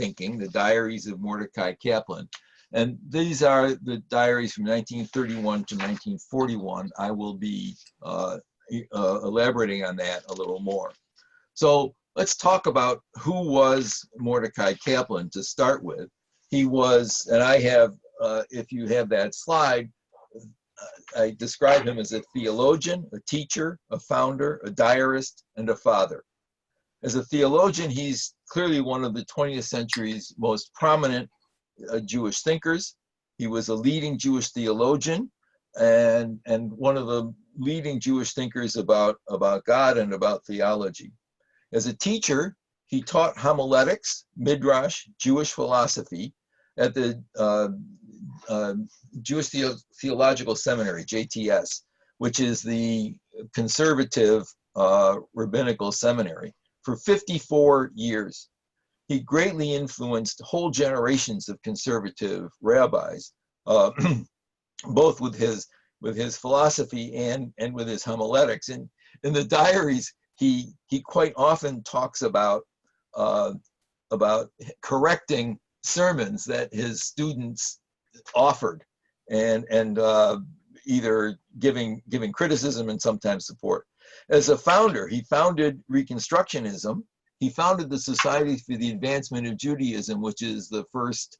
Thinking, the Diaries of Mordecai Kaplan. And these are the diaries from 1931 to 1941. I will be elaborating on that a little more. So let's talk about who was Mordecai Kaplan to start with. He was, and I have, if you have that slide, I describe him as a theologian, a teacher, a founder, a diarist, and a father. As a theologian, he's clearly one of the 20th century's most prominent Jewish thinkers. He was a leading Jewish theologian and one of the leading Jewish thinkers about God and about theology. As a teacher, he taught homiletics, midrash, Jewish philosophy at the Jewish Theological Seminary, JTS, which is the conservative rabbinical seminary, for 54 years. He greatly influenced whole generations of conservative rabbis, both with his philosophy and with his homiletics. And in the diaries, he quite often talks about correcting sermons that his students offered, and either giving criticism and sometimes support. As a founder, he founded Reconstructionism. He founded the Society for the Advancement of Judaism, which is the first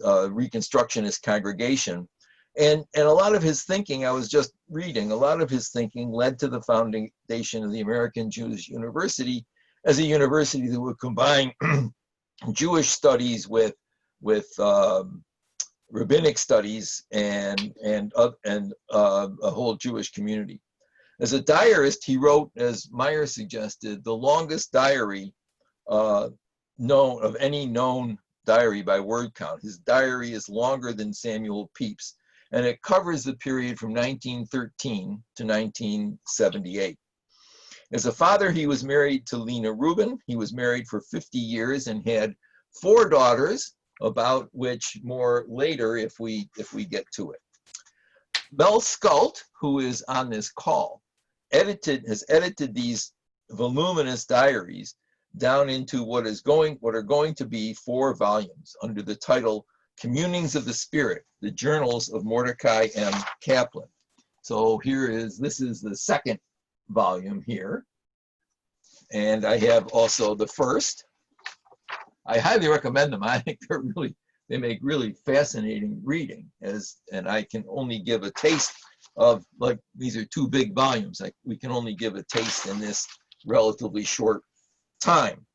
Reconstructionist congregation. And a lot of his thinking, I was just reading, a lot of his thinking led to the foundation of the American Jewish University as a university that would combine Jewish studies with rabbinic studies and a whole Jewish community. As a diarist, he wrote, as Meyer suggested, the longest diary known of any known diary by word count. His diary is longer than Samuel Pepys, and it covers the period from 1913 to 1978. As a father, he was married to Lena Rubin. He was married for 50 years and had 4 daughters, about which more later if we get to it. Mel Skult, who is on this call, has edited these voluminous diaries down into what are going to be 4 volumes under the title Communings of the Spirit, the Journals of Mordecai M. Kaplan. So this is the second volume here. And I have also the first. I highly recommend them. I think they make really fascinating reading, and I can only give a taste of, like, these are 2 big volumes. We can only give a taste in this relatively short time.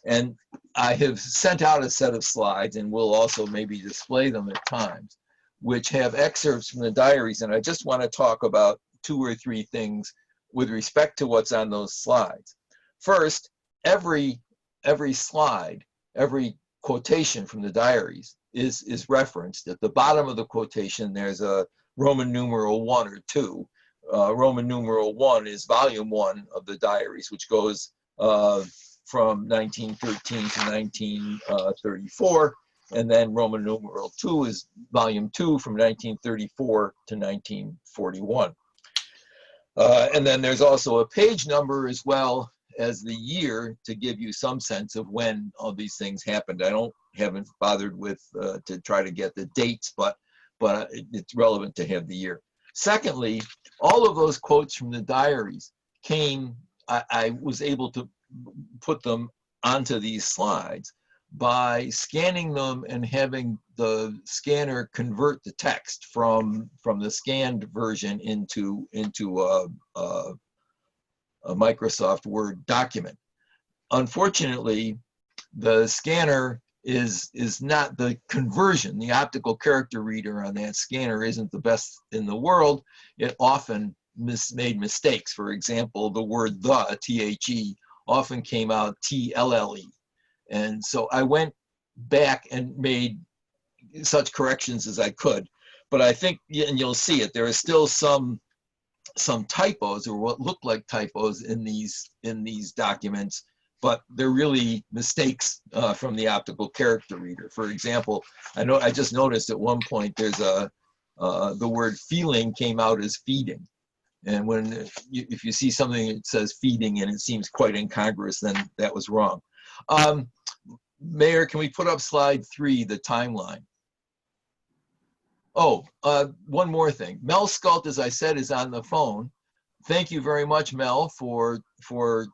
And I have sent out a set of slides, and we'll also maybe display them at times, which have excerpts from the diaries. And I just want to talk about 2 or 3 things with respect to what's on those slides. First, every slide, every quotation from the diaries is referenced. At the bottom of the quotation, there's a Roman numeral 1 or 2. Roman numeral 1 is volume 1 of the diaries, which goes from 1913 to 1934. And then Roman numeral 2 is volume 2 from 1934 to 1941. And then there's also a page number as well as the year to give you some sense of when all these things happened. I haven't bothered with to try to get the dates, but it's relevant to have the year. Secondly, all of those quotes from the diaries I was able to put them onto these slides by scanning them and having the scanner convert the text from the scanned version into a Microsoft Word document. Unfortunately, the scanner is not the conversion. The optical character reader on that scanner isn't the best in the world. It often made mistakes. For example, the word the, T-H-E, often came out T-L-L-E. And so I went back and made such corrections as I could. But I think, and you'll see it, there are still some typos, or what look like typos, in these documents, but they're really mistakes from the optical character reader. For example, I just noticed at one point there's the word feeling came out as feeding. And if you see something that says feeding and it seems quite incongruous, then that was wrong. Mayor, can we put up slide 3, the timeline? Oh, one more thing. Mel Sculpt, as I said, is on the phone. Thank you very much, Mel, for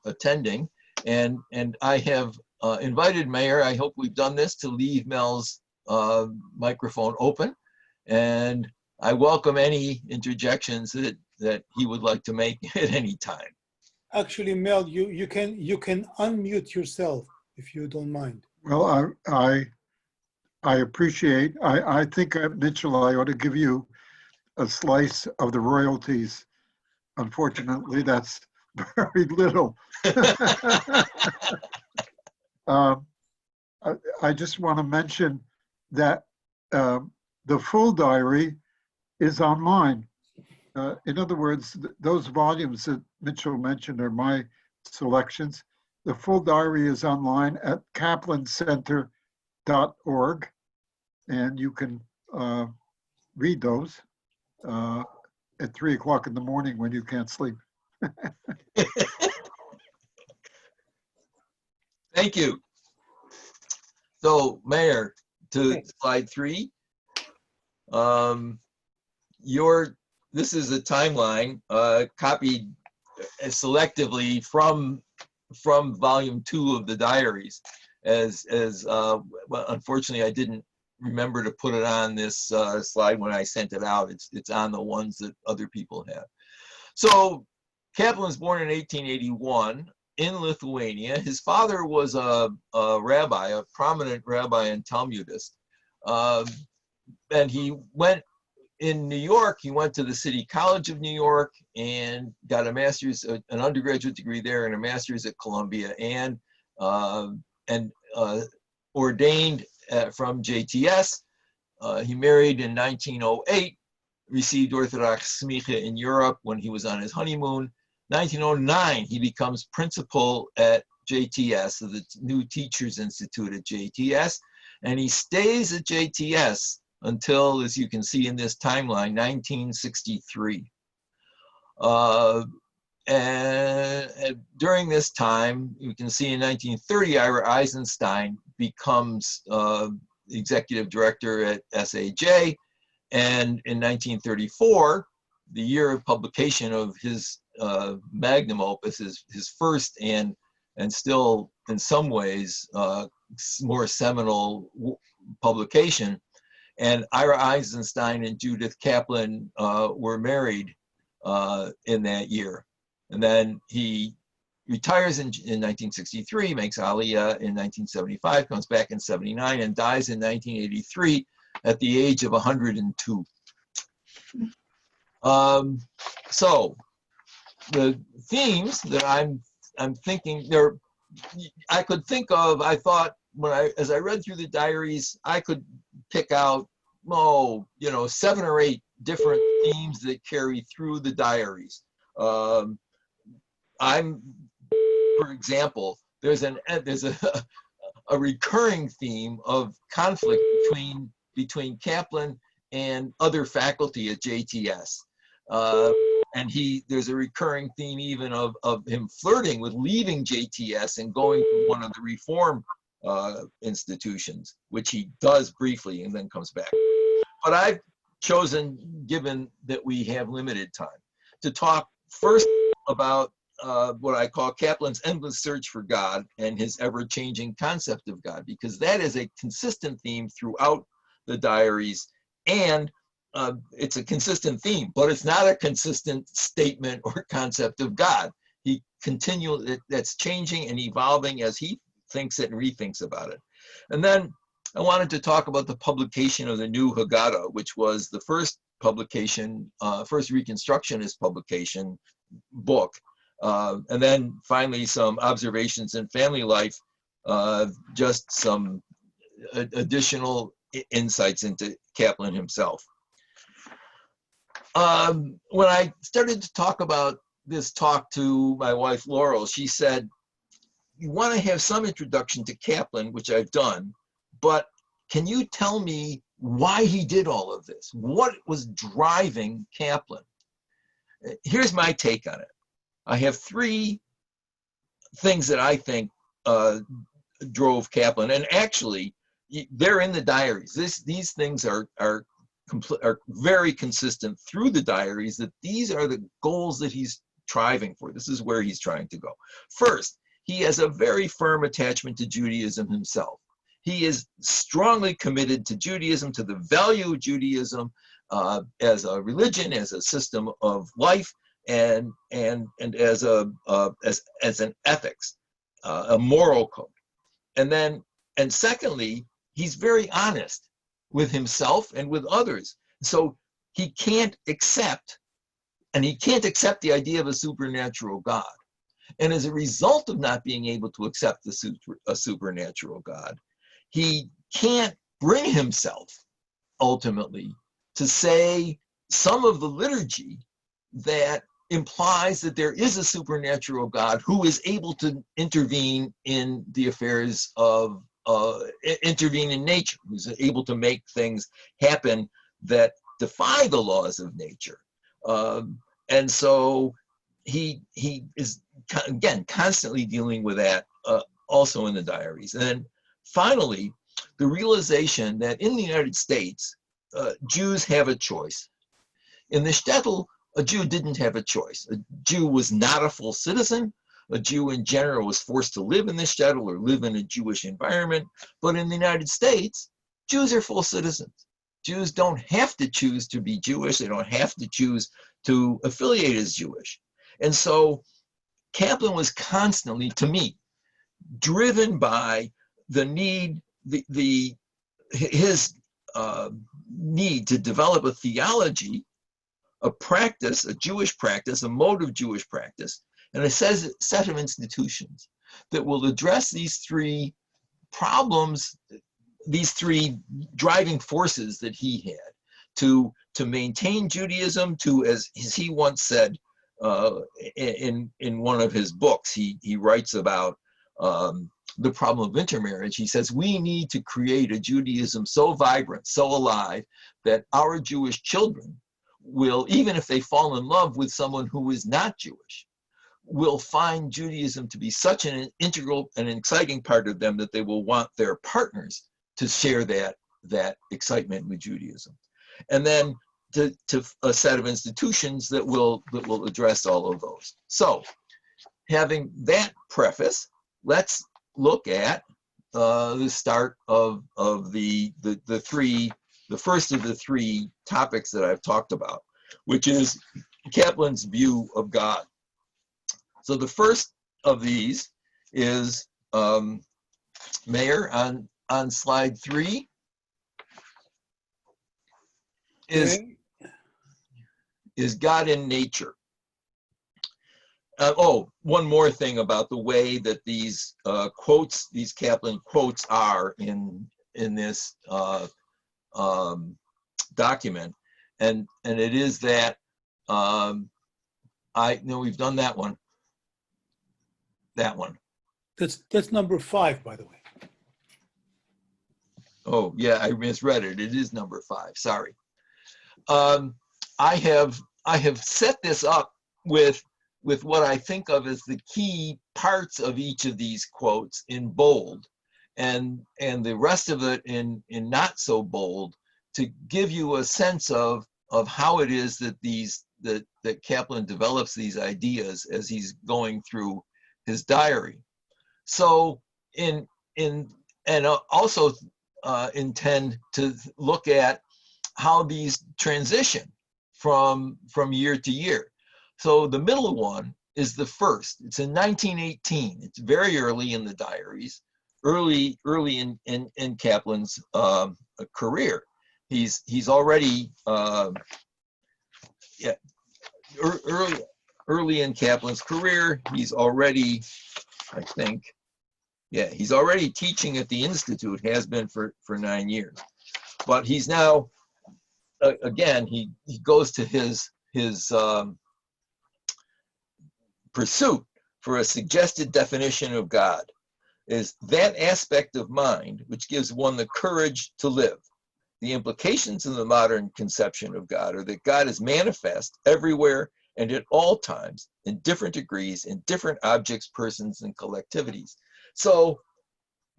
attending. And I have invited Mayor, I hope we've done this, to leave Mel's microphone open. And I welcome any interjections that he would like to make at any time. Actually, Mel, you can unmute yourself if you don't mind. Well, I appreciate. I think Mitchell, I ought to give you a slice of the royalties. Unfortunately, that's very little. I just want to mention that the full diary is online. In other words, those volumes that Mitchell mentioned are my selections. The full diary is online at kaplancenter.org, and you can read those at 3 o'clock in the morning when you can't sleep. Thank you. So, Mayor, to slide 3. This is a timeline copied selectively from volume 2 of the diaries. Well, unfortunately, I didn't remember to put it on this slide when I sent it out. It's on the ones that other people have. So Kaplan was born in 1881 in Lithuania. His father was a rabbi, a prominent rabbi and Talmudist. And he went in New York, he went to the City College of New York and got a master's, an undergraduate degree there and a master's at Columbia, and ordained from JTS. He married in 1908, received Orthodox smicha in Europe when he was on his honeymoon. 1909, he becomes principal at JTS, so the New Teachers Institute at JTS, and he stays at JTS until, as you can see in this timeline, 1963. And during this time, you can see in 1930, Ira Eisenstein becomes executive director at SAJ. And in 1934, the year of publication of his magnum opus, his first and still in some ways more seminal publication. And Ira Eisenstein and Judith Kaplan were married in that year. And then he retires in 1963, makes Aliyah in 1975, comes back in 79, and dies in 1983 at the age of 102. So the themes that I'm thinking there, I could think of, I thought as I read through the diaries, I could pick out, 7 or 8 different themes that carry through the diaries. For example, there's a recurring theme of conflict between Kaplan and other faculty at JTS. And there's a recurring theme even of him flirting with leaving JTS and going to one of the reform institutions, which he does briefly and then comes back. But I've chosen, given that we have limited time, to talk first about what I call Kaplan's endless search for God and his ever-changing concept of God, because that is a consistent theme throughout the diaries, and it's a consistent theme, but it's not a consistent statement or concept of God. He continually, that's changing and evolving as he thinks it and rethinks about it. And then I wanted to talk about the publication of the new Haggadah, which was the first publication, first Reconstructionist publication book. And then finally some observations in family life, just some additional insights into Kaplan himself. When I started to talk about this talk to my wife, Laurel, she said, you want to have some introduction to Kaplan, which I've done, but can you tell me why he did all of this? What was driving Kaplan? Here's my take on it. I have 3 things that I think drove Kaplan. And actually, they're in the diaries. These things are very consistent through the diaries, that these are the goals that he's striving for. This is where he's trying to go. First, he has a very firm attachment to Judaism himself. He is strongly committed to Judaism, to the value of Judaism as a religion, as a system of life, and as an ethics, a moral code. And secondly, he's very honest with himself and with others. So he can't accept the idea of a supernatural God. And as a result of not being able to accept a supernatural God, he can't bring himself ultimately to say some of the liturgy that implies that there is a supernatural God who is able to intervene in the affairs of, intervene in nature, who's able to make things happen that defy the laws of nature. And so he is, again, constantly dealing with that also in the diaries. And then finally, the realization that in the United States, Jews have a choice. In the shtetl, a Jew didn't have a choice. A Jew was not a full citizen. A Jew in general was forced to live in the shtetl or live in a Jewish environment. But in the United States, Jews are full citizens. Jews don't have to choose to be Jewish. They don't have to choose to affiliate as Jewish. And so Kaplan was constantly, to me, driven by the need, his need to develop a theology, a practice, a Jewish practice, a mode of Jewish practice, and a set of institutions that will address these three problems, these three driving forces that he had to maintain Judaism, to, as he once said in one of his books, he writes about the problem of intermarriage. He says, we need to create a Judaism so vibrant, so alive, that our Jewish children will, even if they fall in love with someone who is not Jewish, will find Judaism to be such an integral and exciting part of them that they will want their partners to share that excitement with Judaism. And then to a set of institutions that will address all of those. So, having that preface, let's look at the start of the first of the three topics that I've talked about, which is Kaplan's view of God. So the first of these is, Mayor, on slide 3, is God in nature. One more thing about the way that these quotes, these Kaplan quotes are in this document, and it is that we've done that one. That one. That's number 5, by the way. Oh yeah, I misread it. It is number 5. Sorry. I have set this up with what I think of as the key parts of each of these quotes in bold, and the rest of it in not so bold, to give you a sense of how it is that that Kaplan develops these ideas as he's going through his diary. So also intend to look at how these transition from year to year. So the middle one is the first. It's in 1918. It's very early in the diaries, early in Kaplan's career. He's already early in Kaplan's career. He's already, I think, he's already teaching at the Institute, has been for 9 years. But he's now, again, he goes to his pursuit for a suggested definition of God, is that aspect of mind which gives one the courage to live. The implications of the modern conception of God are that God is manifest everywhere and at all times, in different degrees, in different objects, persons, and collectivities. So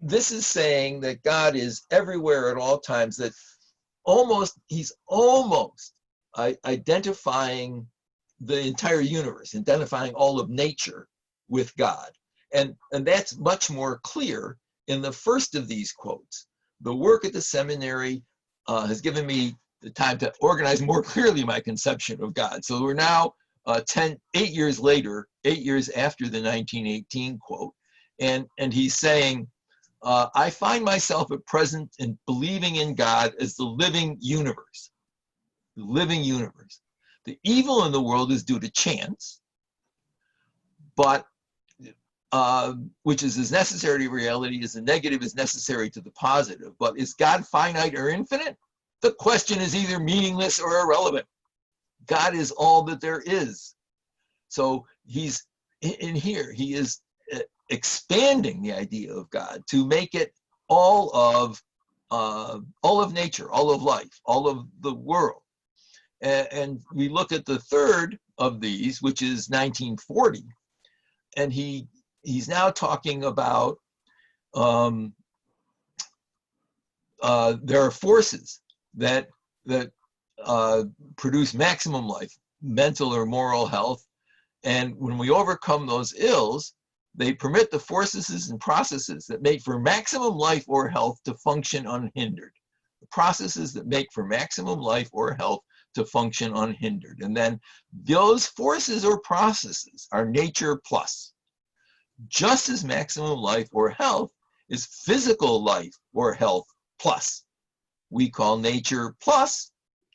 this is saying that God is everywhere at all times, that he's almost identifying the entire universe, identifying all of nature with God. And that's much more clear in the first of these quotes. The work at the seminary has given me the time to organize more clearly my conception of God. So we're now 8 years later, 8 years after the 1918 quote, and he's saying, I find myself at present in believing in God as the living universe. The living universe. The evil in the world is due to chance, but which is as necessary to reality as the negative is necessary to the positive. But is God finite or infinite? The question is either meaningless or irrelevant. God is all that there is. So he's in here, he is expanding the idea of God to make it all of nature, all of life, all of the world. And we look at the third of these, which is 1940, and he's now talking about there are forces that produce maximum life, mental or moral health, and when we overcome those ills, they permit the forces and processes that make for maximum life or health to function unhindered. The processes that make for maximum life or health to function unhindered. And then those forces or processes are nature plus. Just as maximum life or health is physical life or health plus. We call nature plus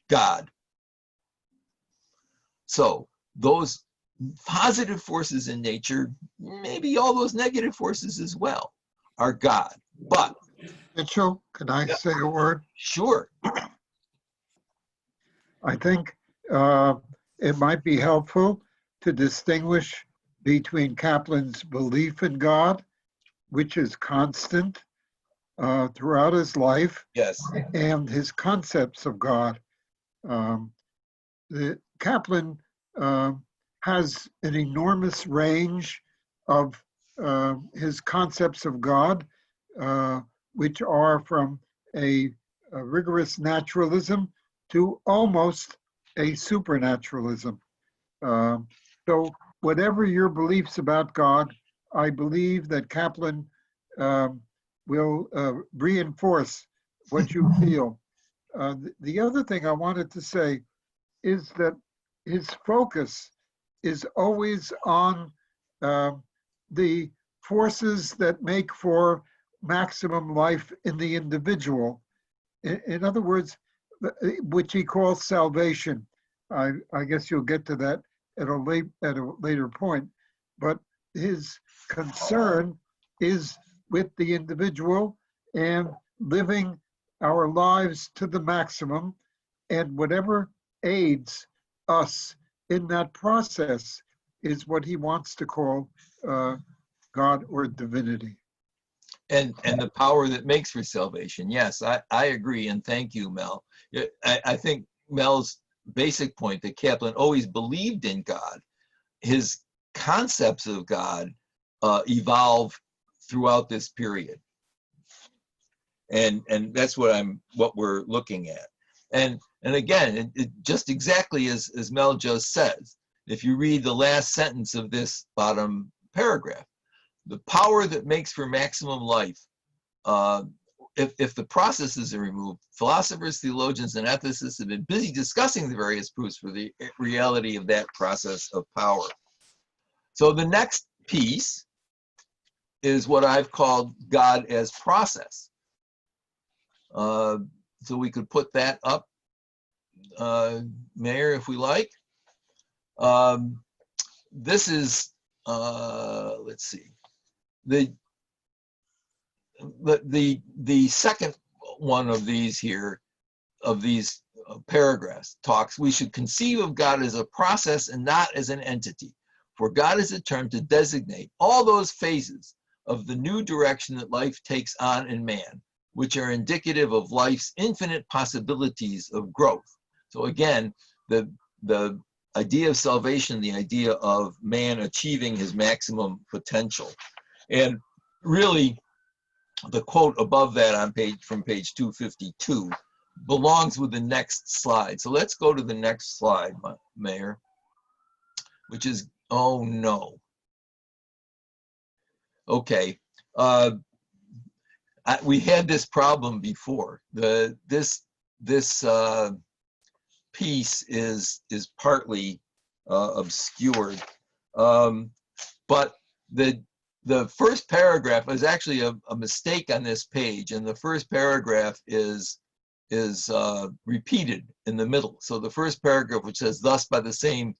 God. So those positive forces in nature, maybe all those negative forces as well, are God. But Mitchell, can I say a word? sure. I think it might be helpful to distinguish between Kaplan's belief in God, which is constant throughout his life, Yes. and his concepts of God. Kaplan has an enormous range of his concepts of God, which are from a rigorous naturalism to almost a supernaturalism. So whatever your beliefs about God, I believe that Kaplan will reinforce what you feel. The other thing I wanted to say is that his focus is always on the forces that make for maximum life in the individual. In other words, which he calls salvation. I guess you'll get to that at a later point. But his concern is with the individual and living our lives to the maximum, and whatever aids us in that process is what he wants to call God or divinity. And the power that makes for salvation. Yes, I agree, and thank you, Mel. I think Mel's basic point that Kaplan always believed in God, his concepts of God evolve throughout this period. And that's what we're looking at. And again, it just exactly as Mel just says, if you read the last sentence of this bottom paragraph, the power that makes for maximum life, if the processes are removed, philosophers, theologians, and ethicists have been busy discussing the various proofs for the reality of that process of power. So the next piece is what I've called God as process. So we could put that up, Mayor, if we like. This is, let's see, the second one of these here, of these paragraphs, talks, we should conceive of God as a process and not as an entity. For God is a term to designate all those phases of the new direction that life takes on in man, which are indicative of life's infinite possibilities of growth. So again, the idea of salvation, the idea of man achieving his maximum potential. And really, the quote above that on from page 252 belongs with the next slide. So let's go to the next slide, Mayor, which is, oh no. Okay, we had this problem before. This piece is partly obscured, but the first paragraph is actually a mistake on this page, and the first paragraph is repeated in the middle. So the first paragraph, which says, "Thus, by the same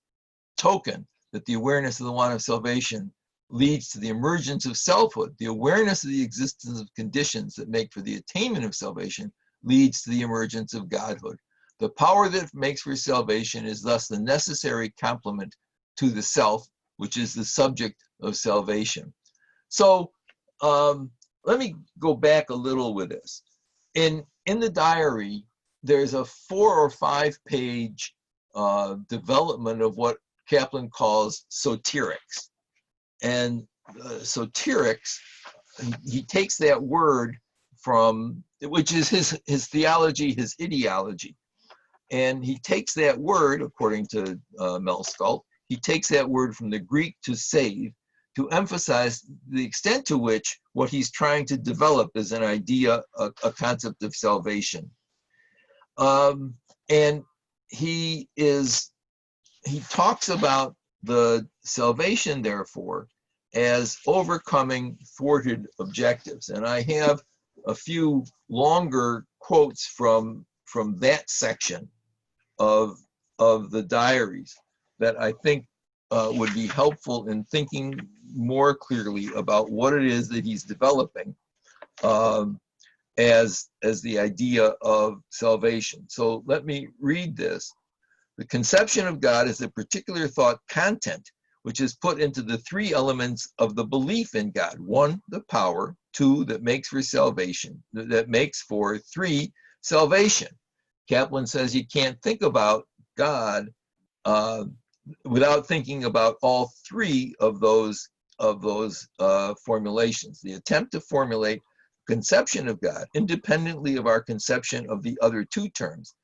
token, that the awareness of the want of salvation leads to the emergence of selfhood, the awareness of the existence of conditions that make for the attainment of salvation leads to the emergence of godhood. The power that makes for salvation is thus the necessary complement to the self, which is the subject of salvation." So let me go back a little with this. In the diary, there's a 4 or 5 page development of what Kaplan calls soterics. And soterics, he takes that word from, which is his theology, his ideology. And he takes that word, according to Melskalt, he takes that word from the Greek to save, to emphasize the extent to which what he's trying to develop is an idea, a concept of salvation. And he talks about the salvation, therefore, as overcoming thwarted objectives. And I have a few longer quotes from that section of the diaries that I think would be helpful in thinking more clearly about what it is that he's developing as the idea of salvation. So let me read this. "The conception of God is a particular thought content which is put into the 3 elements of the belief in God. 1, the power; 2, that makes for salvation, 3, salvation." Kaplan says you can't think about God without thinking about all 3 of those formulations. The attempt to formulate conception of God independently of our conception of the other 2 terms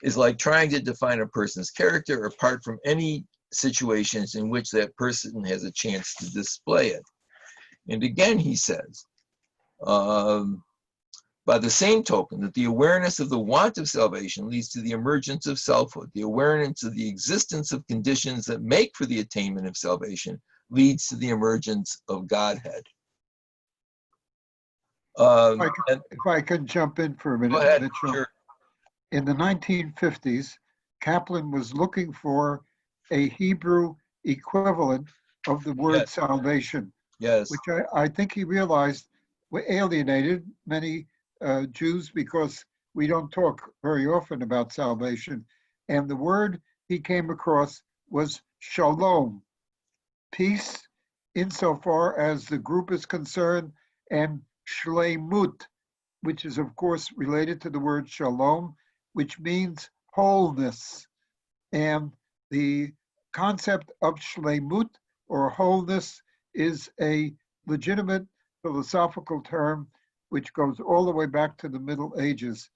is like trying to define a person's character apart from any situations in which that person has a chance to display it. And again, he says, by the same token, that the awareness of the want of salvation leads to the emergence of selfhood. The awareness of the existence of conditions that make for the attainment of salvation leads to the emergence of Godhead. If I could jump in for a minute, Go ahead, Mitchell. sure. In the 1950s, Kaplan was looking for a Hebrew equivalent of the word Yes. salvation, Yes. which I think he realized alienated many Jews because we don't talk very often about salvation. And the word he came across was shalom, peace insofar as the group is concerned, and shleimut, which is of course related to the word shalom, which means wholeness. And the concept of shleimut, or wholeness, is a legitimate philosophical term which goes all the way back to the Middle Ages.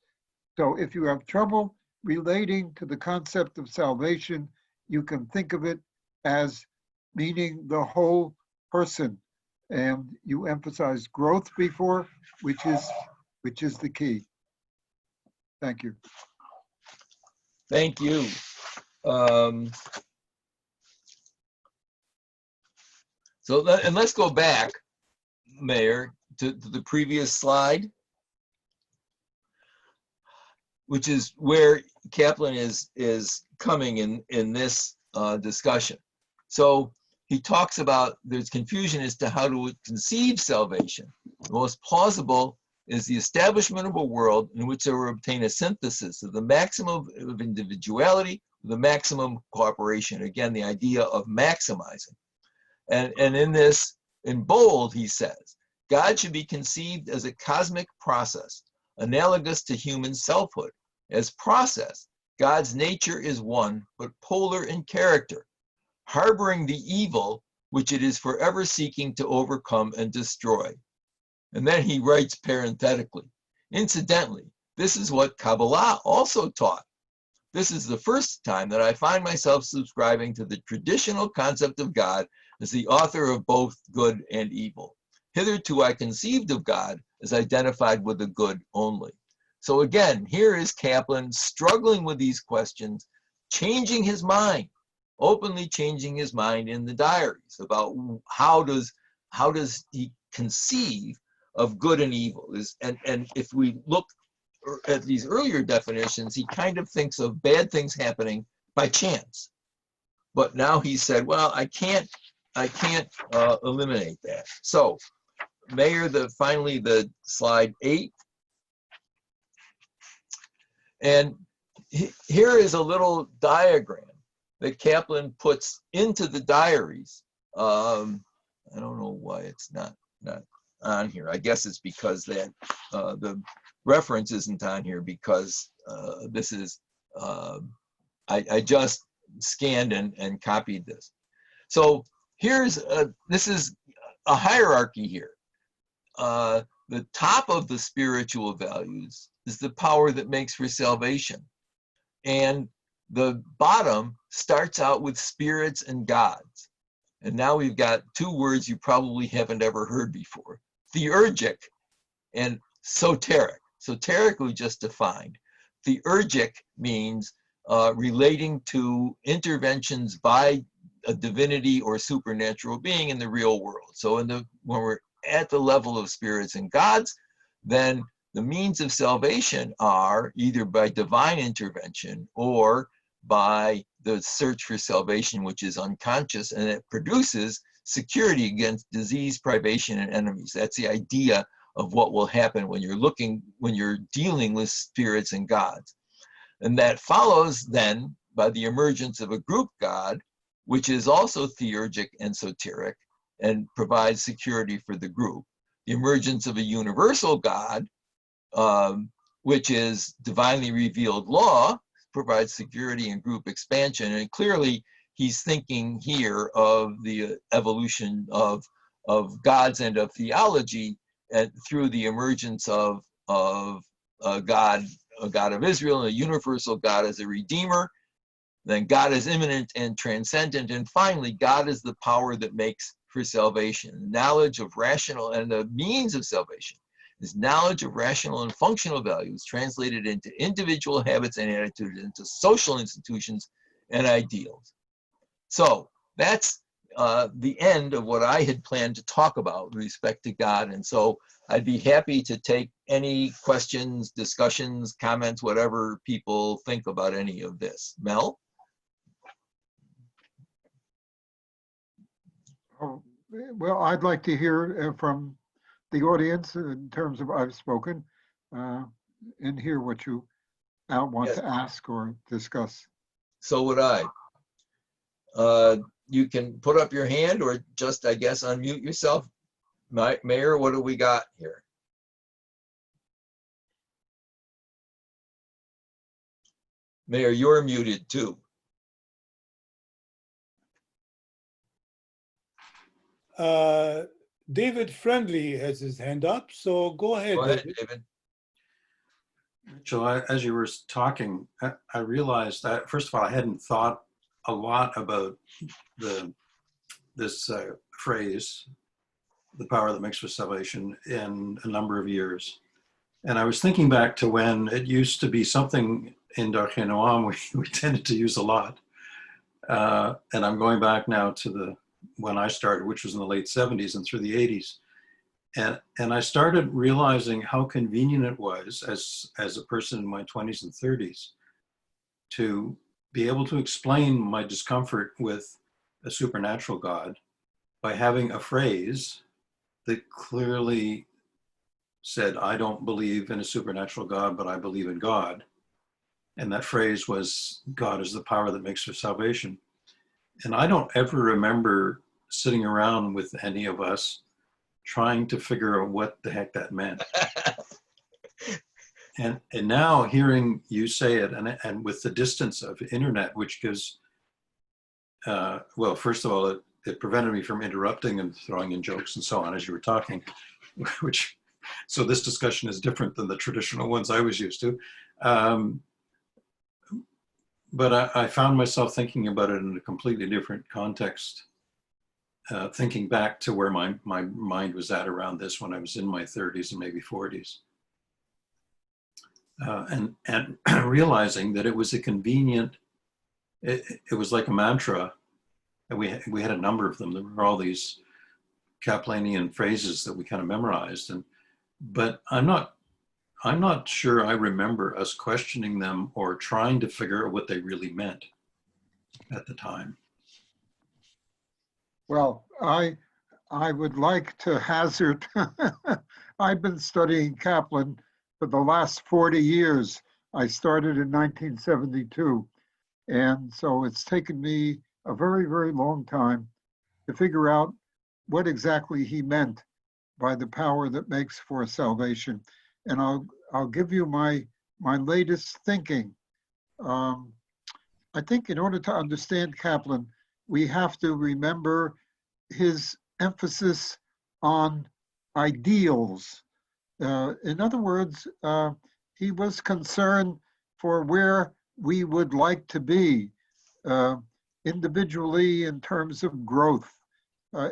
So if you have trouble relating to the concept of salvation, you can think of it as meaning the whole person. And you emphasized growth before, which is the key. Thank you. Thank you. And let's go back, Mayor, to the previous slide, which is where Kaplan is coming in this discussion. So he talks about there's confusion as to how to conceive salvation. The most plausible is the establishment of a world in which there will obtain a synthesis of the maximum of individuality with the maximum cooperation. Again, the idea of maximizing. And in this, in bold, he says, God should be conceived as a cosmic process, analogous to human selfhood. As process, God's nature is one, but polar in character, harboring the evil which it is forever seeking to overcome and destroy. And then he writes parenthetically, incidentally, this is what Kabbalah also taught. This is the first time that I find myself subscribing to the traditional concept of God as the author of both good and evil. Hitherto I conceived of God as identified with the good only. So again, here is Kaplan struggling with these questions, changing his mind, openly changing his mind in the diaries about how does he conceive of good and evil. And if we look at these earlier definitions, he kind of thinks of bad things happening by chance. But now he said, well, I can't eliminate that. So, Mayor, finally the slide 8. And here is a little diagram that Kaplan puts into the diaries. I don't know why it's not on here. I guess it's because that the reference isn't on here because this is, I just scanned and copied this. So this is a hierarchy here. The top of the spiritual values is the power that makes for salvation. And the bottom starts out with spirits and gods. And now we've got two words you probably haven't ever heard before: theurgic and soteric. Soteric we just defined. Theurgic means relating to interventions by a divinity or supernatural being in the real world. So when we're at the level of spirits and gods, then the means of salvation are either by divine intervention or by the search for salvation, which is unconscious, and it produces security against disease, privation, and enemies. That's the idea of what will happen when you're dealing with spirits and gods. And that follows then by the emergence of a group god, which is also theurgic and soteric and provides security for the group. The emergence of a universal god, which is divinely revealed law, provides security and group expansion. And clearly he's thinking here of the evolution of gods and of theology, and through the emergence of a God of Israel, and a universal God as a redeemer. Then God is immanent and transcendent, and finally God is the power that makes for salvation. Knowledge of rational, and the means of salvation is knowledge of rational and functional values translated into individual habits and attitudes, into social institutions and ideals. So that's the end of what I had planned to talk about with respect to God. And so I'd be happy to take any questions, discussions, comments, whatever people think about any of this. Mel? Oh, well, I'd like to hear from the audience in terms of I've spoken and hear what you want Yes. to ask or discuss. So would I. You can put up your hand or just, I guess, unmute yourself. Mayor, what do we got here? Mayor, you're muted too. David Friendly has his hand up, so go ahead, Go ahead, David. David. Mitchell, as you were talking, I realized that, first of all, I hadn't thought a lot about this phrase, the power that makes for salvation, in a number of years. And I was thinking back to when it used to be something in Darchei Noam we tended to use a lot. And I'm going back now to when I started, which was in the late 70s and through the 80s. And I started realizing how convenient it was as a person in my 20s and 30s to be able to explain my discomfort with a supernatural God by having a phrase that clearly said, I don't believe in a supernatural God, but I believe in God. And that phrase was, God is the power that makes for salvation. And I don't ever remember sitting around with any of us trying to figure out what the heck that meant. And now hearing you say it, and with the distance of internet, which gives, well, first of all, it prevented me from interrupting and throwing in jokes and so on as you were talking, which So this discussion is different than the traditional ones I was used to. But I found myself thinking about it in a completely different context, thinking back to where my mind was at around this when I was in my 30s and maybe 40s. And realizing that it was a convenient, it was like a mantra, and we had a number of them. There were all these Kaplanian phrases that we kind of memorized, but I'm not sure I remember us questioning them or trying to figure out what they really meant at the time. Well, I would like to hazard, I've been studying Kaplan for the last 40 years. I started in 1972. And so it's taken me a very, very long time to figure out what exactly he meant by the power that makes for salvation. And I'll give you my latest thinking. I think in order to understand Kaplan, we have to remember his emphasis on ideals. In other words, he was concerned for where we would like to be individually in terms of growth,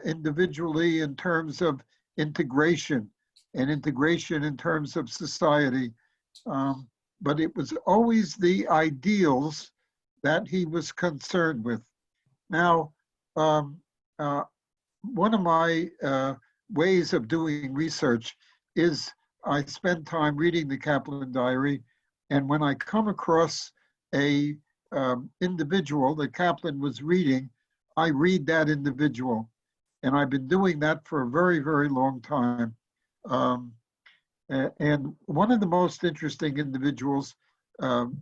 individually in terms of integration, and integration in terms of society. But it was always the ideals that he was concerned with. Now, one of my ways of doing research is I spend time reading the Kaplan Diary, and when I come across a individual that Kaplan was reading, I read that individual. And I've been doing that for a very, very long time. And one of the most interesting individuals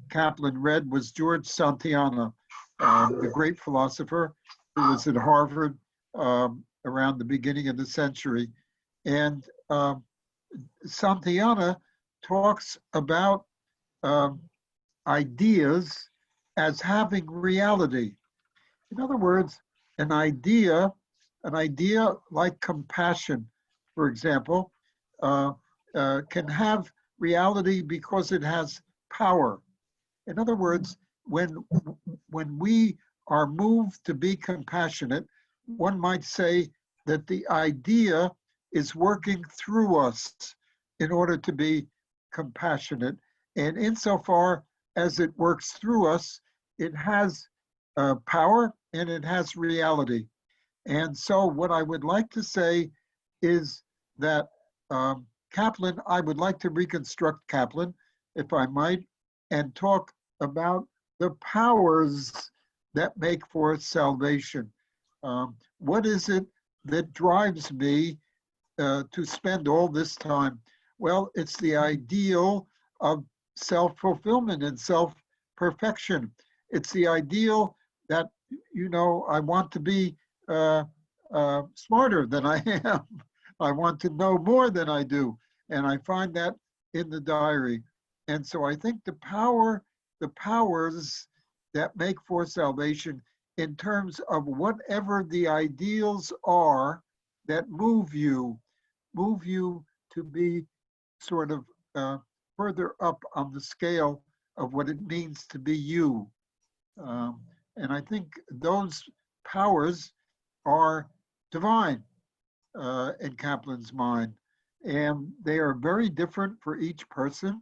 Kaplan read was George Santayana, the great philosopher who was at Harvard around the beginning of the century. And Santayana talks about ideas as having reality. In other words, an idea like compassion, for example, can have reality because it has power. In other words, when we are moved to be compassionate, one might say that the idea is working through us in order to be compassionate. And insofar as it works through us, it has power and it has reality. And so what I would like to say is that Kaplan, I would like to reconstruct Kaplan, if I might, and talk about the powers that make for salvation. What is it that drives me to spend all this time? Well, it's the ideal of self-fulfillment and self-perfection. It's the ideal that, I want to be smarter than I am. I want to know more than I do. And I find that in the diary. And so I think the powers that make for salvation in terms of whatever the ideals are that move you to be sort of further up on the scale of what it means to be you. And I think those powers are divine in Kaplan's mind. And they are very different for each person.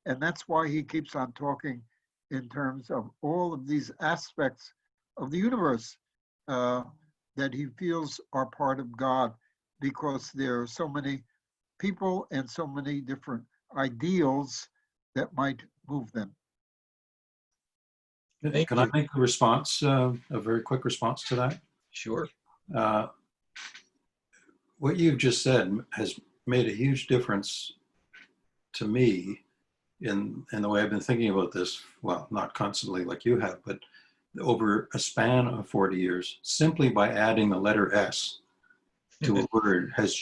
And that's why he keeps on talking in terms of all of these aspects of the universe that he feels are part of God, because there are so many people and so many different ideals that might move them. Thank Can you. I make a response, a very quick response to that? Sure. What you've just said has made a huge difference to me in the way I've been thinking about this. Well, not constantly like you have, but over a span of 40 years, simply by adding the letter S to a word has